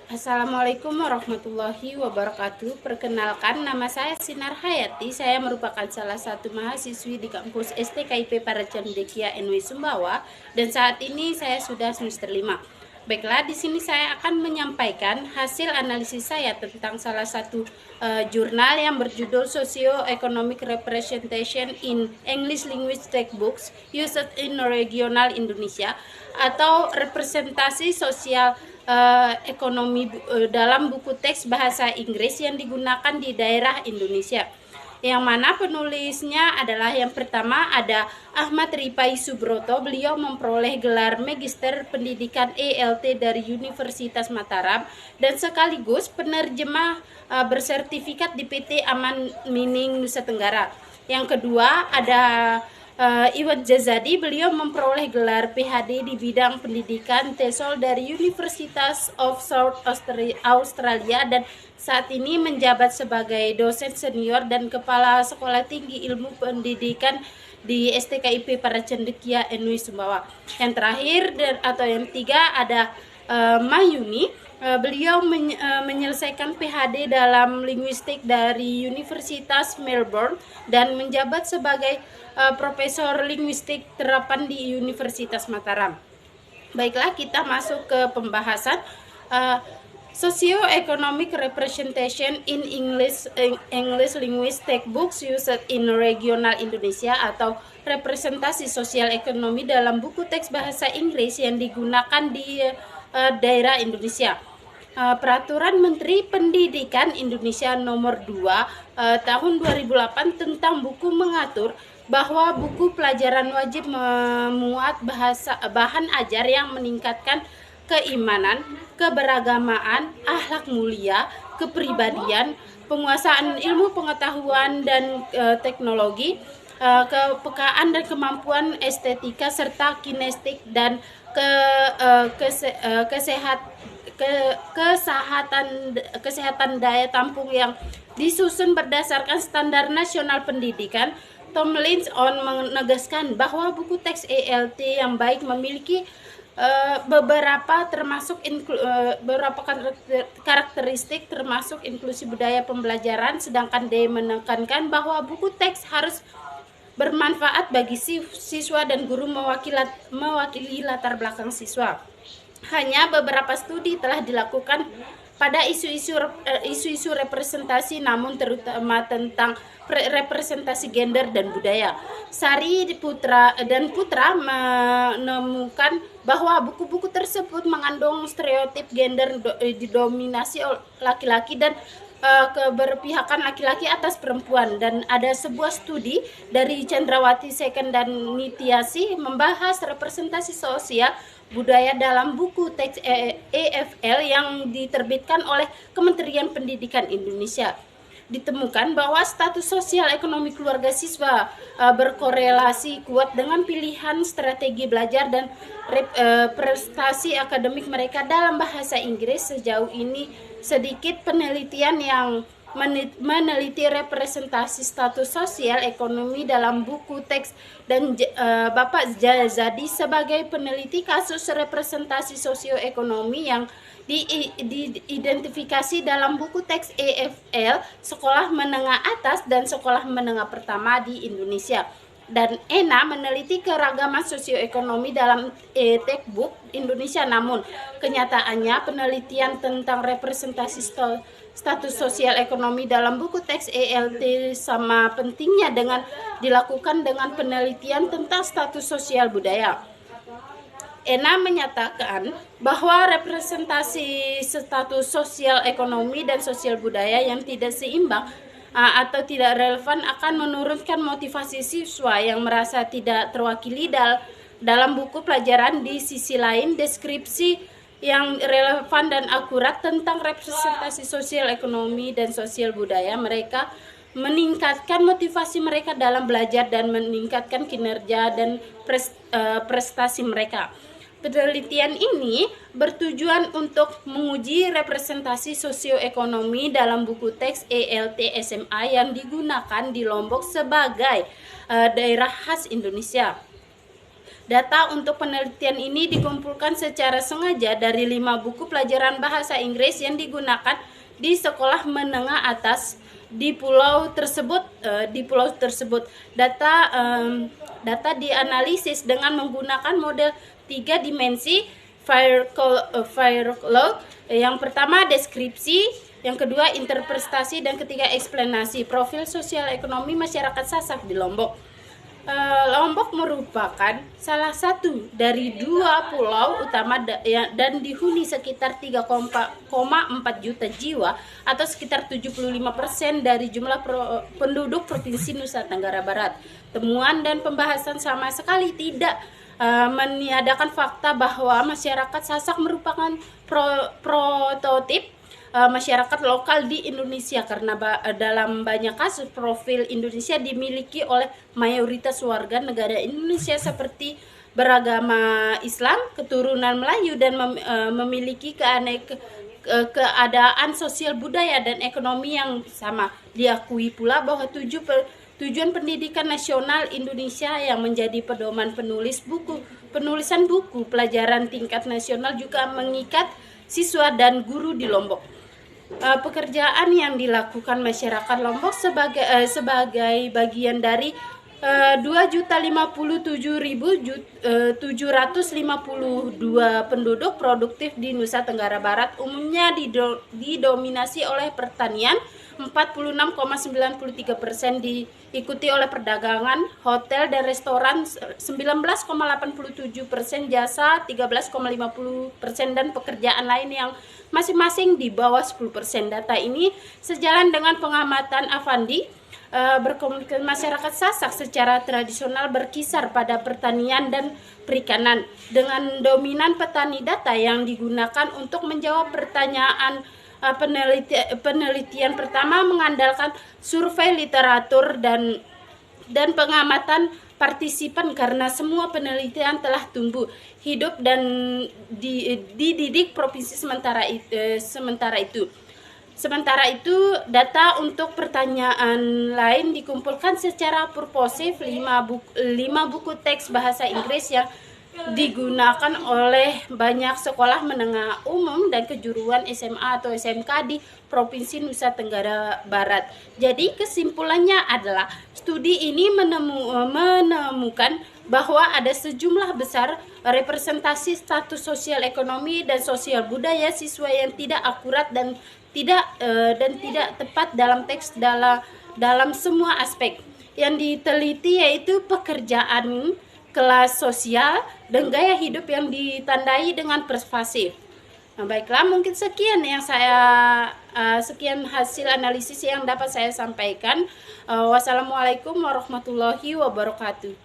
Assalamualaikum warahmatullahi wabarakatuh. Perkenalkan, nama saya Sinar Hayati. Saya merupakan salah satu mahasiswi di kampus STKIP Paracendekia NW Sumbawa, dan saat ini saya sudah semester 5. Baiklah, di sini saya akan menyampaikan hasil analisis saya tentang salah satu jurnal yang berjudul Socio-Economic Representation in English Language Textbooks Used in Regional Indonesia, atau representasi sosial ekonomi dalam buku teks bahasa Inggris yang digunakan di daerah Indonesia. Yang mana penulisnya adalah, yang pertama ada Ahmad Ripai Subroto. Beliau memperoleh gelar Magister Pendidikan ELT dari Universitas Mataram dan sekaligus penerjemah bersertifikat di PT Aman Mining Nusa Tenggara. Yang kedua ada Iwan Jazadi. Beliau memperoleh gelar PhD di bidang pendidikan TESOL dari University of South Australia dan saat ini menjabat sebagai dosen senior dan kepala Sekolah Tinggi Ilmu Pendidikan di STKIP Paracendekia NW Sumbawa. Yang terakhir atau yang ketiga ada Mayuni. Beliau menyelesaikan PhD dalam linguistik dari Universitas Melbourne dan menjabat sebagai profesor linguistik terapan di Universitas Mataram. Baiklah, kita masuk ke pembahasan Socio-Economic Representation in English Language Textbooks Used in Regional Indonesia, atau representasi sosial ekonomi dalam buku teks bahasa Inggris yang digunakan di daerah Indonesia. Peraturan Menteri Pendidikan Indonesia nomor 2 tahun 2008 tentang buku mengatur bahwa buku pelajaran wajib memuat bahan ajar yang meningkatkan keimanan, keberagamaan, akhlak mulia, kepribadian, penguasaan ilmu pengetahuan dan teknologi, kepekaan dan kemampuan estetika serta kinestik dan kesehatan daya tampung yang disusun berdasarkan standar nasional pendidikan. Tomlins menegaskan bahwa buku teks ELT yang baik memiliki beberapa karakteristik termasuk inklusi budaya pembelajaran, sedangkan D menekankan bahwa buku teks harus bermanfaat bagi siswa dan guru mewakili latar belakang siswa. Hanya beberapa studi telah dilakukan pada isu-isu representasi, namun terutama tentang representasi gender dan budaya. Sari Putra menemukan bahwa buku-buku tersebut mengandung stereotip gender didominasi laki-laki dan keberpihakan laki-laki atas perempuan. Dan ada sebuah studi dari Chandrawati Second dan Nitiasi membahas representasi sosial budaya dalam buku teks EFL yang diterbitkan oleh Kementerian Pendidikan Indonesia. Ditemukan bahwa status sosial ekonomi keluarga siswa berkorelasi kuat dengan pilihan strategi belajar dan prestasi akademik mereka dalam bahasa Inggris. Sejauh ini sedikit penelitian yang meneliti representasi status sosial ekonomi dalam buku teks, dan Bapak Jazadi sebagai peneliti kasus representasi sosioekonomi yang diidentifikasi dalam buku teks EFL sekolah menengah atas dan sekolah menengah pertama di Indonesia. Dan ENA meneliti keragaman sosioekonomi dalam textbook Indonesia, namun kenyataannya penelitian tentang representasi status sosial ekonomi dalam buku teks ELT sama pentingnya dengan dilakukan dengan penelitian tentang status sosial budaya. ENA menyatakan bahwa representasi status sosial ekonomi dan sosial budaya yang tidak seimbang atau tidak relevan akan menurunkan motivasi siswa yang merasa tidak terwakili dalam buku pelajaran. Di sisi lain, deskripsi yang relevan dan akurat tentang representasi sosial ekonomi dan sosial budaya mereka meningkatkan motivasi mereka dalam belajar dan meningkatkan kinerja dan prestasi mereka. Penelitian ini bertujuan untuk menguji representasi sosioekonomi dalam buku teks ELT SMA yang digunakan di Lombok sebagai daerah khas Indonesia. Data untuk penelitian ini dikumpulkan secara sengaja dari 5 buku pelajaran bahasa Inggris yang digunakan di sekolah menengah atas di pulau tersebut. Data dianalisis dengan menggunakan model 3 dimensi Fairclough. Yang pertama deskripsi, yang kedua interpretasi, dan ketiga eksplanasi. Profil sosial ekonomi masyarakat Sasak di Lombok. Lombok merupakan salah satu dari 2 pulau utama dan dihuni sekitar 3,4 juta jiwa atau sekitar 75% dari jumlah penduduk Provinsi Nusa Tenggara Barat. Temuan dan pembahasan sama sekali tidak meniadakan fakta bahwa masyarakat Sasak merupakan prototip masyarakat lokal di Indonesia, karena dalam banyak kasus profil Indonesia dimiliki oleh mayoritas warga negara Indonesia seperti beragama Islam, keturunan Melayu, dan memiliki keadaan sosial, budaya, dan ekonomi yang sama. Diakui pula bahwa tujuan pendidikan nasional Indonesia yang menjadi pedoman penulisan buku pelajaran tingkat nasional juga mengikat siswa dan guru di Lombok. Pekerjaan yang dilakukan masyarakat Lombok sebagai bagian dari 2.057.752 penduduk produktif di Nusa Tenggara Barat, umumnya didominasi oleh pertanian 46,93%, diikuti oleh perdagangan, hotel dan restoran 19,87%, jasa 13,50%, dan pekerjaan lain yang masing-masing di bawah 10%. Data ini sejalan dengan pengamatan Afandi. Berkomunikasi masyarakat Sasak secara tradisional berkisar pada pertanian dan perikanan, dengan dominan petani. Data yang digunakan untuk menjawab pertanyaan penelitian pertama mengandalkan survei literatur dan pengamatan partisipan, karena semua penelitian telah tumbuh, hidup, dan dididik provinsi Sementara itu, data untuk pertanyaan lain dikumpulkan secara purposif 5 buku teks bahasa Inggris yang digunakan oleh banyak sekolah menengah umum dan kejuruan SMA atau SMK di Provinsi Nusa Tenggara Barat. Jadi kesimpulannya adalah studi ini menemukan bahwa ada sejumlah besar representasi status sosial ekonomi dan sosial budaya siswa yang tidak akurat dan tidak tepat dalam teks dalam semua aspek yang diteliti, yaitu pekerjaan, kelas sosial, dan gaya hidup yang ditandai dengan persuasif. Nah, baiklah, mungkin sekian hasil analisis yang dapat saya sampaikan. Wassalamualaikum warahmatullahi wabarakatuh.